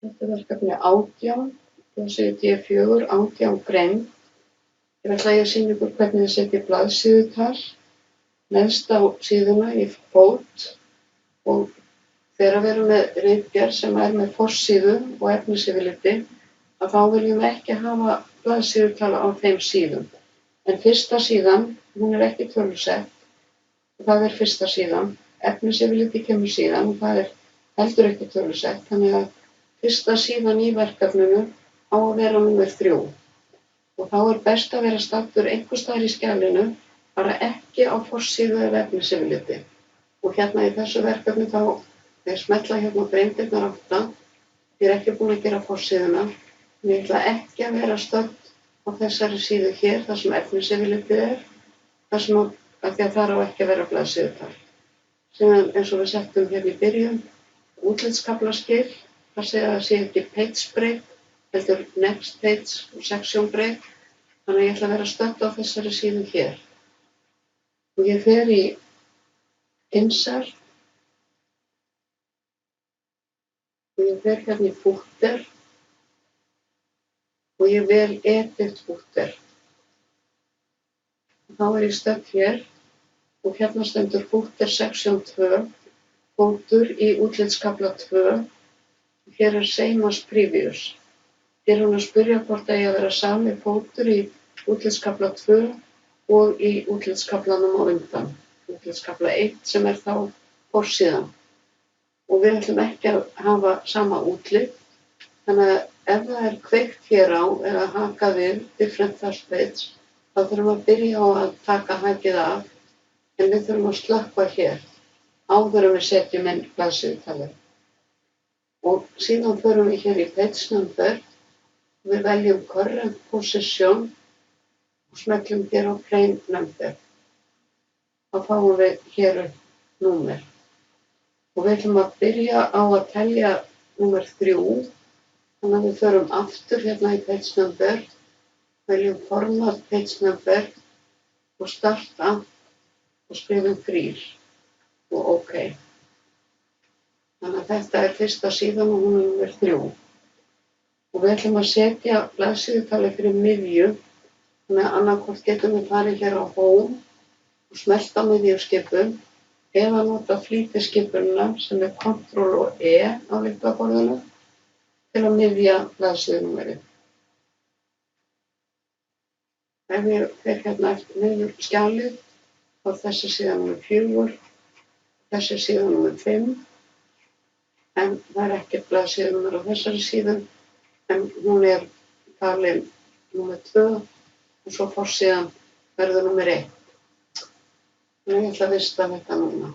Þetta er verkefni 18, blaðsíðu D4, 18 grein. Ég ætla að sýna ykkur hvernig þið setjið blaðsíðutal neðst á síðuna í fót og þegar við erum með ritgerð sem er með forsíðu og efnisyfirliti að þá viljum við ekki hafa blaðsíðutal á þeim síðum. En fyrsta síðan, hún er ekki tölusett og það er fyrsta síðan. Efnisyfirliti kemur síðan og það er heldur ekki tölusett, þannig að fyrsta síðan í verkefninu á að vera númer 3. Og þá er best að vera staddur einhvers staðar í skjalinu, bara ekki á forsíðu eða efnisyfirliti. Og hérna í þessu verkefni þá er smella hérna á greindirnar 8. Ég er ekki búin að gera forsíðuna, en ég ætla ekki að vera stödd á þessari síðu hér, þar sem efnisyfirlitið er, þar sem að því að það á ekki að vera blaðsíðutal. Síðan eins og við settum hérna í byrjun, útlitskaflaskil, það segja að það sé ekki page break, heldur next page og section break, þannig að ég ætla að vera stödd á þessari síðu hér. Og ég fer í insert og ég fer hérna í footer og ég vel edit footer. Þá er ég stödd hér og hérna stendur footer section 2, fótur í útlitskafla 2. Hér er same as previous. Hér er hún að spyrja hvort það eigi að vera sami fótur í útlitskafla 2 og í útlitskaflanum á undan. Útlitskafla 1 sem er þá forsíðan. Og við ætlum ekki að hafa sama útlit, þannig að ef það er kveikt hér á eða hakað við different first page, þá þurfum við að byrja á að taka hakið af, en við þurfum að slökkva hér áður en við setjum inn blaðsíðutalið. Og síðan förum við hér í page number, við veljum current position og smellum hér á plain number. Þá fáum við hér upp númer. Og við ætlum að byrja á að telja númer 3, þannig að við förum aftur hérna í page number, veljum format page number og starta og skrifum 3 og OK. Þannig að þetta er fyrsta síðan og hún er númer 3. Og við ætlum að setja blaðsíðutalið fyrir miðju, þannig að annarkvort getum við farið hér á home og smellt á miðjuskipun eða nota flýtiskipunina sem er Ctrl og E á lyklaborðinu til að miðja blaðsíðunúmerið. Ef ég fer hérna eftir niður skjalið, þá er þessi síðan númer 4, þessi síðan númer 5, en það er ekkert blaðsíðunúmer á þessari síðan, en hún er talin númer 2 og svo forsíðan verður númer 1. Þannig að ég ætla að vista þetta núna.